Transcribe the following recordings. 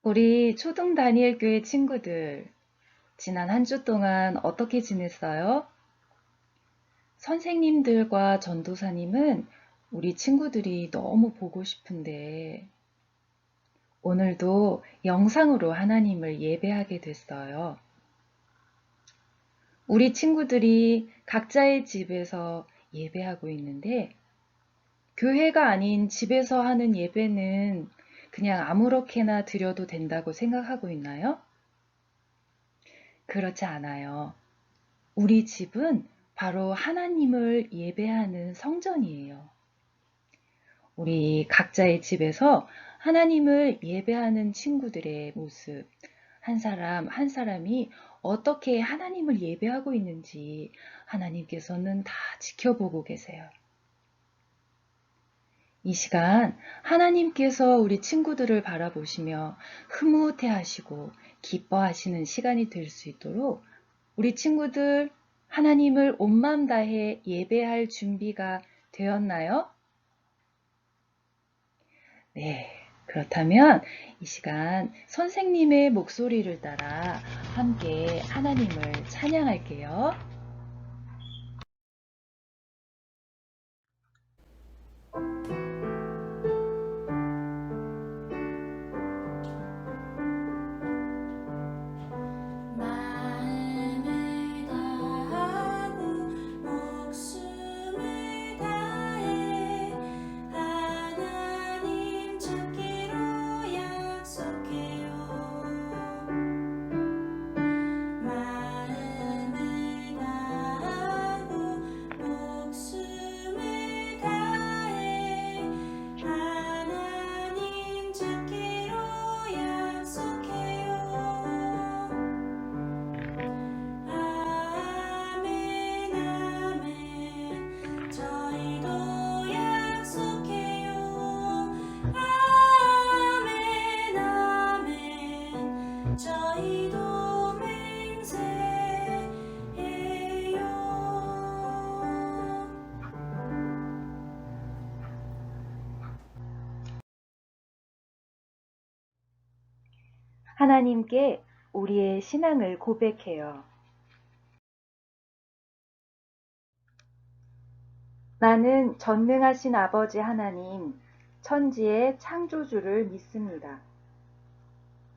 우리 초등 다니엘 교회 친구들, 지난 한 주 동안 어떻게 지냈어요? 선생님들과 전도사님은 우리 친구들이 너무 보고 싶은데, 오늘도 영상으로 하나님을 예배하게 됐어요. 우리 친구들이 각자의 집에서 예배하고 있는데, 교회가 아닌 집에서 하는 예배는 그냥 아무렇게나 드려도 된다고 생각하고 있나요? 그렇지 않아요. 우리 집은 바로 하나님을 예배하는 성전이에요. 우리 각자의 집에서 하나님을 예배하는 친구들의 모습, 한 사람 한 사람이 어떻게 하나님을 예배하고 있는지 하나님께서는 다 지켜보고 계세요. 이 시간 하나님께서 우리 친구들을 바라보시며 흐뭇해 하시고 기뻐하시는 시간이 될 수 있도록 우리 친구들 하나님을 온 마음 다해 예배할 준비가 되었나요? 네. 그렇다면 이 시간 선생님의 목소리를 따라 함께 하나님을 찬양할게요. 마음을 다하고 목숨을 다해 하나님 찾기로 약속해요. 마음을 다하고 목숨을 다해 하나님 찾기로 약속해요. 아멘 아멘 저희도 약속해요. 아멘 아멘 저희도 맹세해요. 하나님께 우리의 신앙을 고백해요. 나는 전능하신 아버지 하나님, 천지의 창조주를 믿습니다.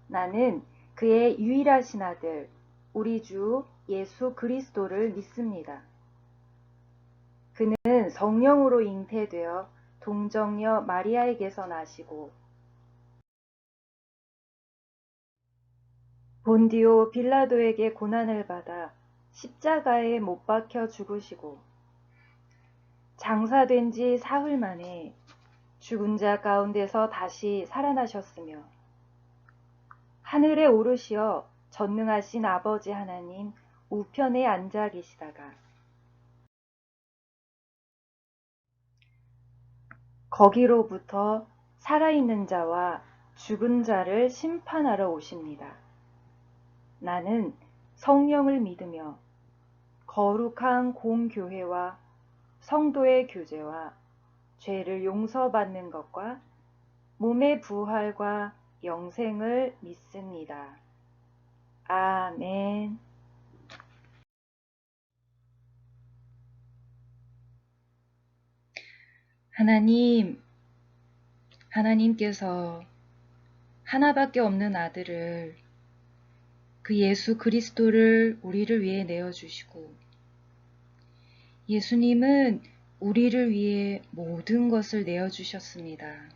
나는 그의 유일하신 아들, 우리 주 예수 그리스도를 믿습니다. 그는 성령으로 잉태되어 동정녀 마리아에게서 나시고 본디오 빌라도에게 고난을 받아 십자가에 못 박혀 죽으시고 장사된 지 사흘 만에 죽은 자 가운데서 다시 살아나셨으며 하늘에 오르시어 전능하신 아버지 하나님 우편에 앉아 계시다가 거기로부터 살아있는 자와 죽은 자를 심판하러 오십니다. 나는 성령을 믿으며 거룩한 공교회와 성도의 교제와 죄를 용서받는 것과 몸의 부활과 영생을 믿습니다. 아멘. 하나님께서 하나밖에 없는 아들을 그 예수 그리스도를 우리를 위해 내어주시고 예수님은 우리를 위해 모든 것을 내어주셨습니다.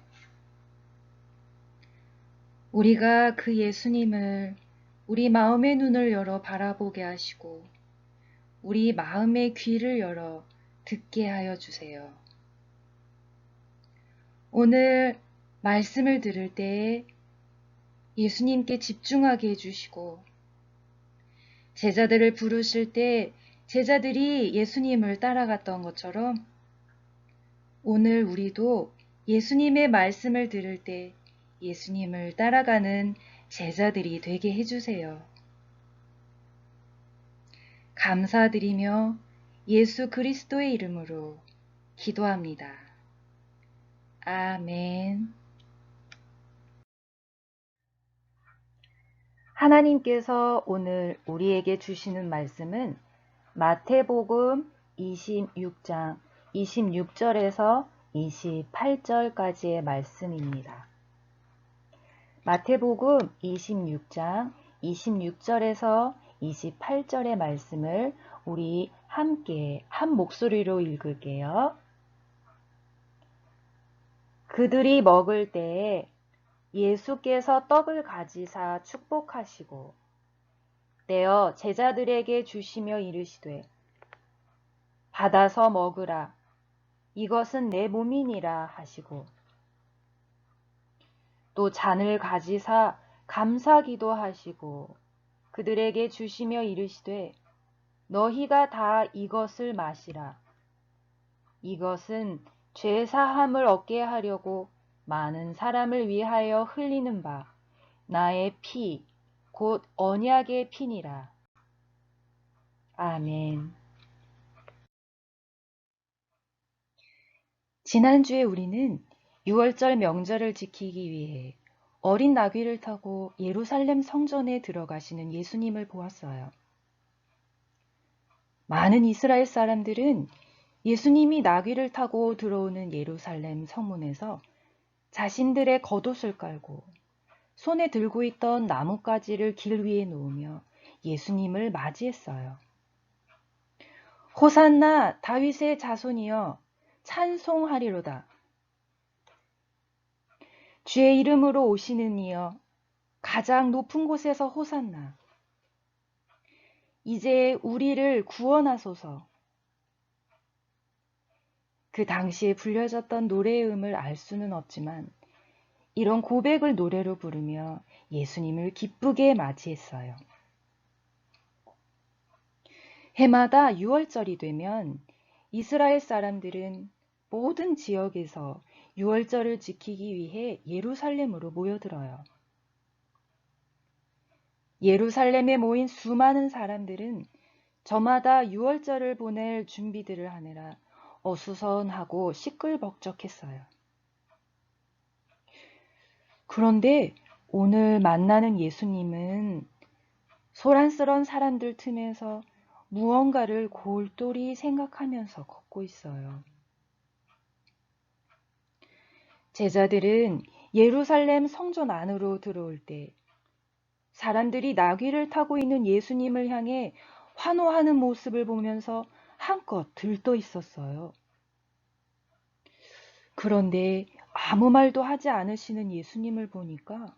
우리가 그 예수님을 우리 마음의 눈을 열어 바라보게 하시고 우리 마음의 귀를 열어 듣게 하여 주세요. 오늘 말씀을 들을 때 예수님께 집중하게 해주시고 제자들을 부르실 때 제자들이 예수님을 따라갔던 것처럼 오늘 우리도 예수님의 말씀을 들을 때 예수님을 따라가는 제자들이 되게 해주세요. 감사드리며 예수 그리스도의 이름으로 기도합니다. 아멘. 하나님께서 오늘 우리에게 주시는 말씀은 마태복음 26장 26절에서 28절까지의 말씀입니다. 마태복음 26장 26절에서 28절의 말씀을 우리 함께 한 목소리로 읽을게요. 그들이 먹을 때에 예수께서 떡을 가지사 축복하시고 떼어 제자들에게 주시며 이르시되 받아서 먹으라 이것은 내 몸이니라 하시고 또 잔을 가지사 감사기도 하시고 그들에게 주시며 이르시되 너희가 다 이것을 마시라 이것은 죄 사함을 얻게 하려고 많은 사람을 위하여 흘리는 바 나의 피 곧 언약의 피니라. 아멘. 지난주에 우리는 6월절 명절을 지키기 위해 어린 나귀를 타고 예루살렘 성전에 들어가시는 예수님을 보았어요. 많은 이스라엘 사람들은 예수님이 나귀를 타고 들어오는 예루살렘 성문에서 자신들의 겉옷을 깔고 손에 들고 있던 나뭇가지를 길 위에 놓으며 예수님을 맞이했어요. 호산나 다윗의 자손이여 찬송하리로다. 주의 이름으로 오시는 이여 가장 높은 곳에서 호산나. 이제 우리를 구원하소서. 그 당시에 불려졌던 노래의 음을 알 수는 없지만 이런 고백을 노래로 부르며 예수님을 기쁘게 맞이했어요. 해마다 6월절이 되면 이스라엘 사람들은 모든 지역에서 6월절을 지키기 위해 예루살렘으로 모여들어요. 예루살렘에 모인 수많은 사람들은 저마다 6월절을 보낼 준비들을 하느라 어수선하고 시끌벅적했어요. 그런데 오늘 만나는 예수님은 소란스런 사람들 틈에서 무언가를 골똘히 생각하면서 걷고 있어요. 제자들은 예루살렘 성전 안으로 들어올 때 사람들이 나귀를 타고 있는 예수님을 향해 환호하는 모습을 보면서 한껏 들떠 있었어요. 그런데 아무 말도 하지 않으시는 예수님을 보니까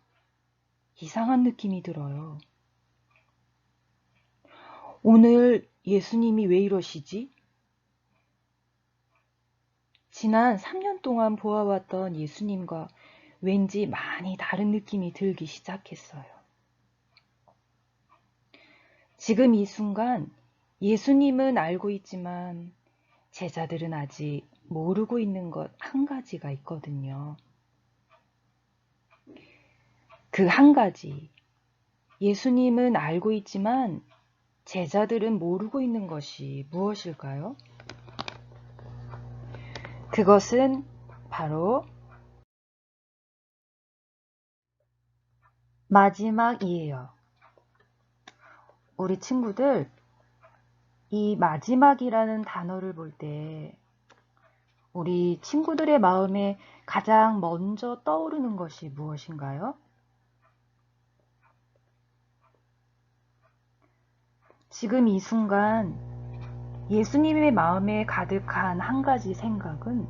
이상한 느낌이 들어요. 오늘 예수님이 왜 이러시지? 지난 3년 동안 보아왔던 예수님과 왠지 많이 다른 느낌이 들기 시작했어요. 지금 이 순간 예수님은 알고 있지만 제자들은 아직 모르고 있는 것 한 가지가 있거든요. 그 한 가지, 예수님은 알고 있지만 제자들은 모르고 있는 것이 무엇일까요? 그것은 바로 마지막이에요. 우리 친구들, 이 마지막이라는 단어를 볼 때 우리 친구들의 마음에 가장 먼저 떠오르는 것이 무엇인가요? 지금 이 순간 예수님의 마음에 가득한 한 가지 생각은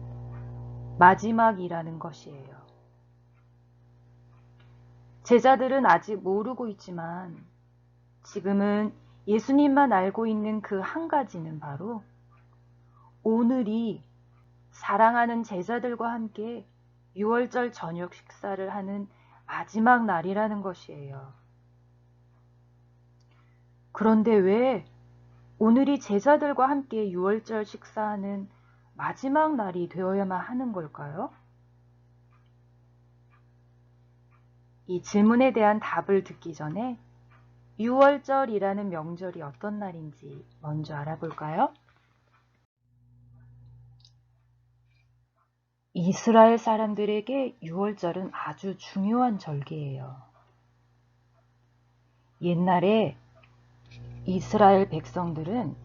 마지막이라는 것이에요. 제자들은 아직 모르고 있지만 지금은 예수님만 알고 있는 그 한 가지는 바로 오늘이 사랑하는 제자들과 함께 6월절 저녁 식사를 하는 마지막 날이라는 것이에요. 그런데 왜 오늘이 제자들과 함께 6월절 식사하는 마지막 날이 되어야만 하는 걸까요? 이 질문에 대한 답을 듣기 전에 6월절이라는 명절이 어떤 날인지 먼저 알아볼까요? 이스라엘 사람들에게 6월절은 아주 중요한 절기예요. 옛날에 이스라엘 백성들은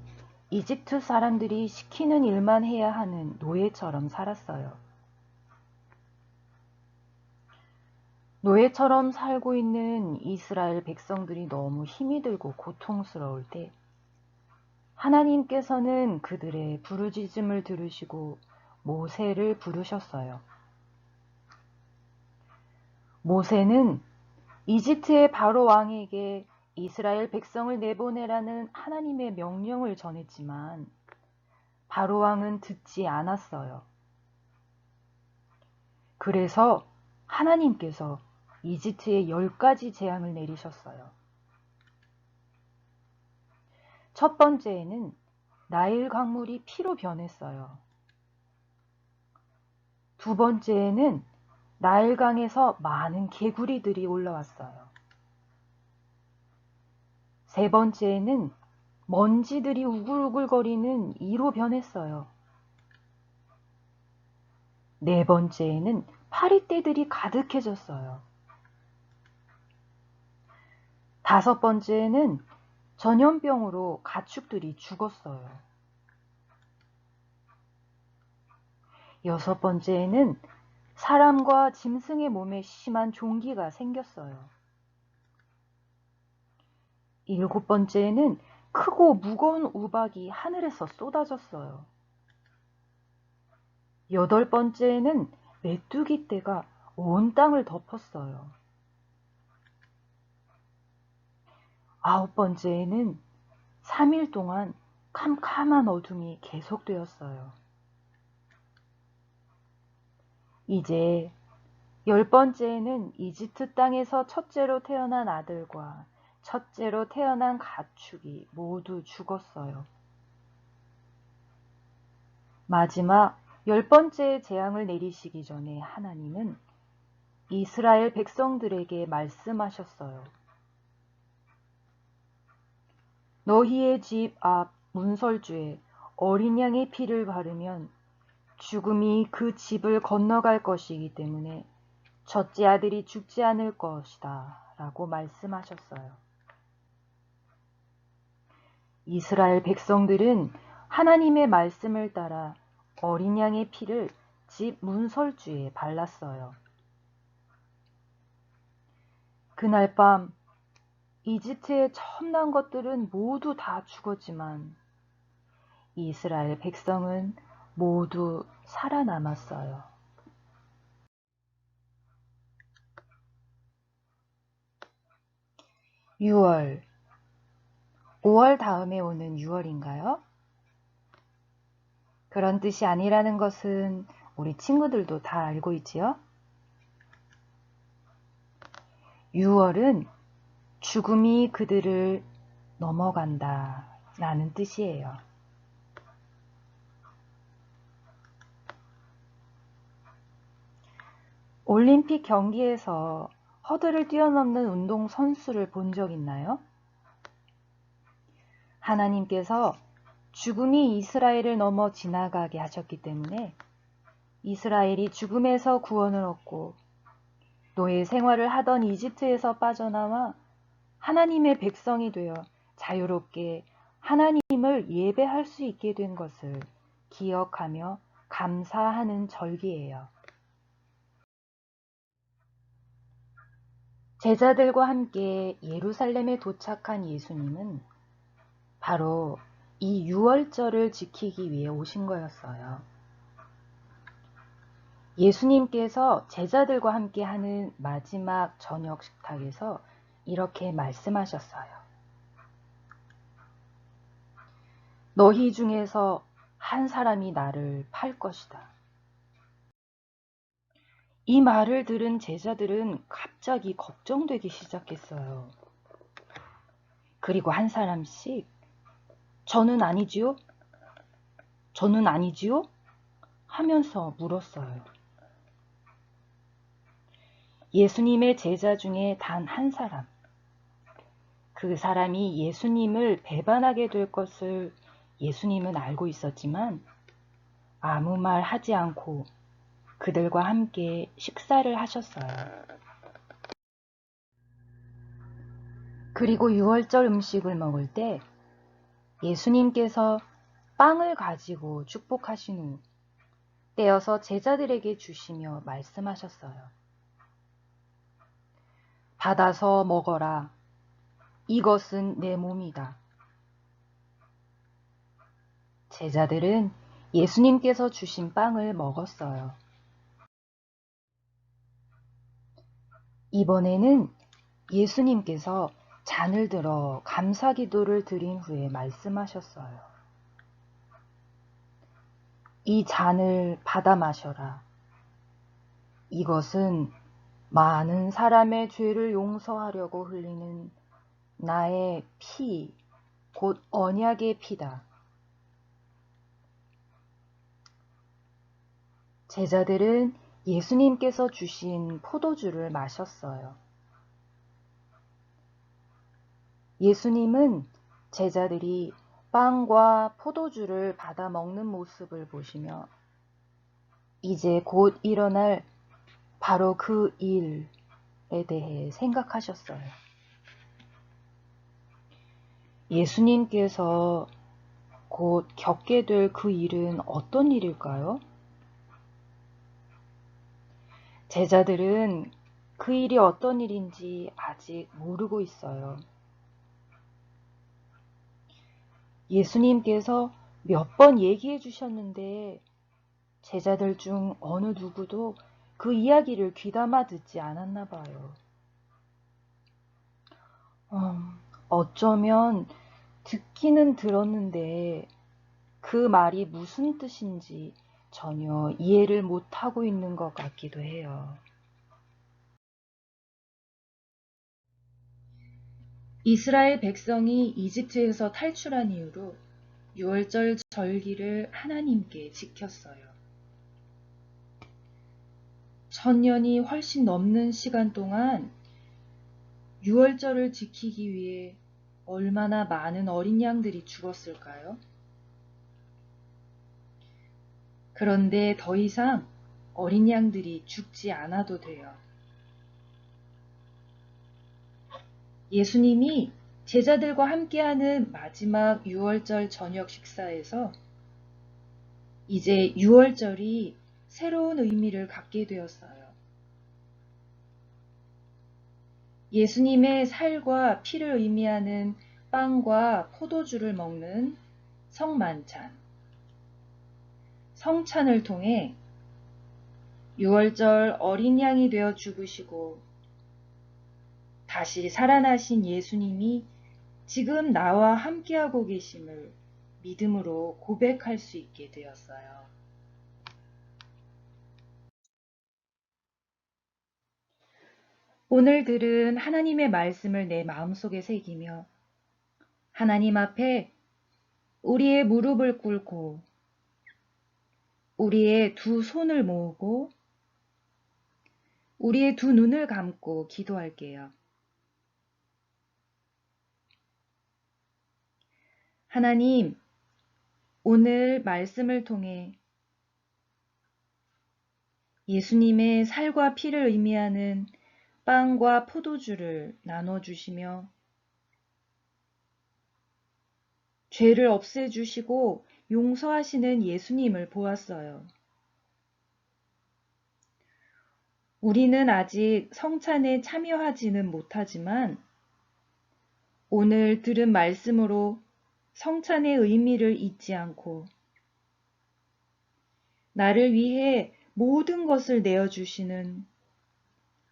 이집트 사람들이 시키는 일만 해야 하는 노예처럼 살았어요. 노예처럼 살고 있는 이스라엘 백성들이 너무 힘이 들고 고통스러울 때 하나님께서는 그들의 부르짖음을 들으시고 모세를 부르셨어요. 모세는 이집트의 바로 왕에게 이스라엘 백성을 내보내라는 하나님의 명령을 전했지만 바로 왕은 듣지 않았어요. 그래서 하나님께서 이집트에 10가지 재앙을 내리셨어요. 첫 번째에는 나일 강물이 피로 변했어요. 두 번째에는 나일강에서 많은 개구리들이 올라왔어요. 세 번째에는 먼지들이 우글우글거리는 이로 변했어요. 네 번째에는 파리떼들이 가득해졌어요. 다섯 번째에는 전염병으로 가축들이 죽었어요. 여섯 번째에는 사람과 짐승의 몸에 심한 종기가 생겼어요. 일곱 번째에는 크고 무거운 우박이 하늘에서 쏟아졌어요. 여덟 번째에는 메뚜기 떼가 온 땅을 덮었어요. 아홉 번째에는 3일 동안 캄캄한 어둠이 계속되었어요. 이제 10번째에는 이집트 땅에서 첫째로 태어난 아들과 첫째로 태어난 가축이 모두 죽었어요. 마지막 10번째 재앙을 내리시기 전에 하나님은 이스라엘 백성들에게 말씀하셨어요. 너희의 집 앞 문설주에 어린 양의 피를 바르면 죽음이 그 집을 건너갈 것이기 때문에 첫째 아들이 죽지 않을 것이다 라고 말씀하셨어요. 이스라엘 백성들은 하나님의 말씀을 따라 어린 양의 피를 집 문설주에 발랐어요. 그날 밤 이집트의 첨단 것들은 모두 다 죽었지만 이스라엘 백성은 모두 살아남았어요. 6월, 5월 다음에 오는 6월인가요? 그런 뜻이 아니라는 것은 우리 친구들도 다 알고 있지요? 6월은 죽음이 그들을 넘어간다 라는 뜻이에요. 올림픽 경기에서 허들을 뛰어넘는 운동 선수를 본 적 있나요? 하나님께서 죽음이 이스라엘을 넘어 지나가게 하셨기 때문에 이스라엘이 죽음에서 구원을 얻고 노예 생활을 하던 이집트에서 빠져나와 하나님의 백성이 되어 자유롭게 하나님을 예배할 수 있게 된 것을 기억하며 감사하는 절기예요. 제자들과 함께 예루살렘에 도착한 예수님은 바로 이 6월절을 지키기 위해 오신 거였어요. 예수님께서 제자들과 함께 하는 마지막 저녁 식탁에서 이렇게 말씀하셨어요. 너희 중에서 한 사람이 나를 팔 것이다. 이 말을 들은 제자들은 갑자기 걱정되기 시작했어요. 그리고 한 사람씩 저는 아니지요? 저는 아니지요? 하면서 물었어요. 예수님의 제자 중에 단 한 사람, 그 사람이 예수님을 배반하게 될 것을 예수님은 알고 있었지만 아무 말 하지 않고 그들과 함께 식사를 하셨어요. 그리고 유월절 음식을 먹을 때 예수님께서 빵을 가지고 축복하신 후 떼어서 제자들에게 주시며 말씀하셨어요. 받아서 먹어라. 이것은 내 몸이다. 제자들은 예수님께서 주신 빵을 먹었어요. 이번에는 예수님께서 잔을 들어 감사 기도를 드린 후에 말씀하셨어요. 이 잔을 받아 마셔라. 이것은 많은 사람의 죄를 용서하려고 흘리는 나의 피, 곧 언약의 피다. 제자들은 예수님께서 주신 포도주를 마셨어요. 예수님은 제자들이 빵과 포도주를 받아 먹는 모습을 보시며 이제 곧 일어날 바로 그 일에 대해 생각하셨어요. 예수님께서 곧 겪게 될 그 일은 어떤 일일까요? 제자들은 그 일이 어떤 일인지 아직 모르고 있어요. 예수님께서 몇 번 얘기해 주셨는데 제자들 중 어느 누구도 그 이야기를 귀담아 듣지 않았나 봐요. 어쩌면 듣기는 들었는데 그 말이 무슨 뜻인지 전혀 이해를 못하고 있는 것 같기도 해요. 이스라엘 백성이 이집트에서 탈출한 이후로 유월절 절기를 하나님께 지켰어요. 1000년이 훨씬 넘는 시간 동안 유월절을 지키기 위해 얼마나 많은 어린 양들이 죽었을까요? 그런데 더 이상 어린 양들이 죽지 않아도 돼요. 예수님이 제자들과 함께하는 마지막 유월절 저녁 식사에서 이제 유월절이 새로운 의미를 갖게 되었어요. 예수님의 살과 피를 의미하는 빵과 포도주를 먹는 성만찬, 성찬을 통해 유월절 어린 양이 되어 죽으시고 다시 살아나신 예수님이 지금 나와 함께하고 계심을 믿음으로 고백할 수 있게 되었어요. 오늘 들은 하나님의 말씀을 내 마음속에 새기며 하나님 앞에 우리의 무릎을 꿇고 우리의 두 손을 모으고 우리의 두 눈을 감고 기도할게요. 하나님, 오늘 말씀을 통해 예수님의 살과 피를 의미하는 빵과 포도주를 나눠주시며 죄를 없애주시고 용서하시는 예수님을 보았어요. 우리는 아직 성찬에 참여하지는 못하지만 오늘 들은 말씀으로 성찬의 의미를 잊지 않고 나를 위해 모든 것을 내어주시는,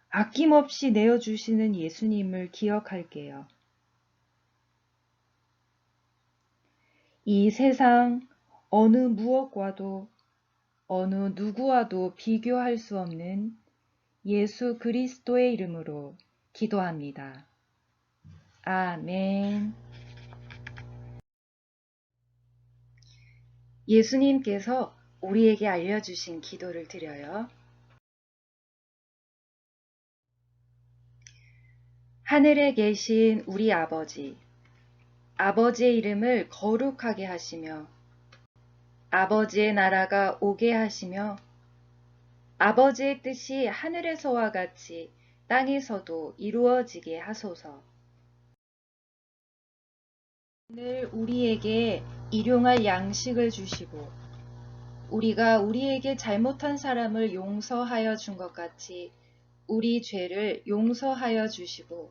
아낌없이 내어주시는 예수님을 기억할게요. 이 세상 어느 무엇과도 어느 누구와도 비교할 수 없는 예수 그리스도의 이름으로 기도합니다. 아멘. 예수님께서 우리에게 알려주신 기도를 드려요. 하늘에 계신 우리 아버지, 아버지의 이름을 거룩하게 하시며 아버지의 나라가 오게 하시며 아버지의 뜻이 하늘에서와 같이 땅에서도 이루어지게 하소서. 오늘 우리에게 일용할 양식을 주시고 우리가 우리에게 잘못한 사람을 용서하여 준 것 같이 우리 죄를 용서하여 주시고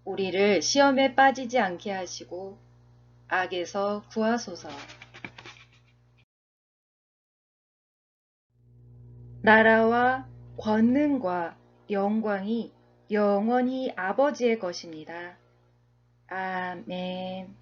우리를 시험에 빠지지 않게 하시고 악에서 구하소서. 나라와 권능과 영광이 영원히 아버지의 것입니다. 아멘.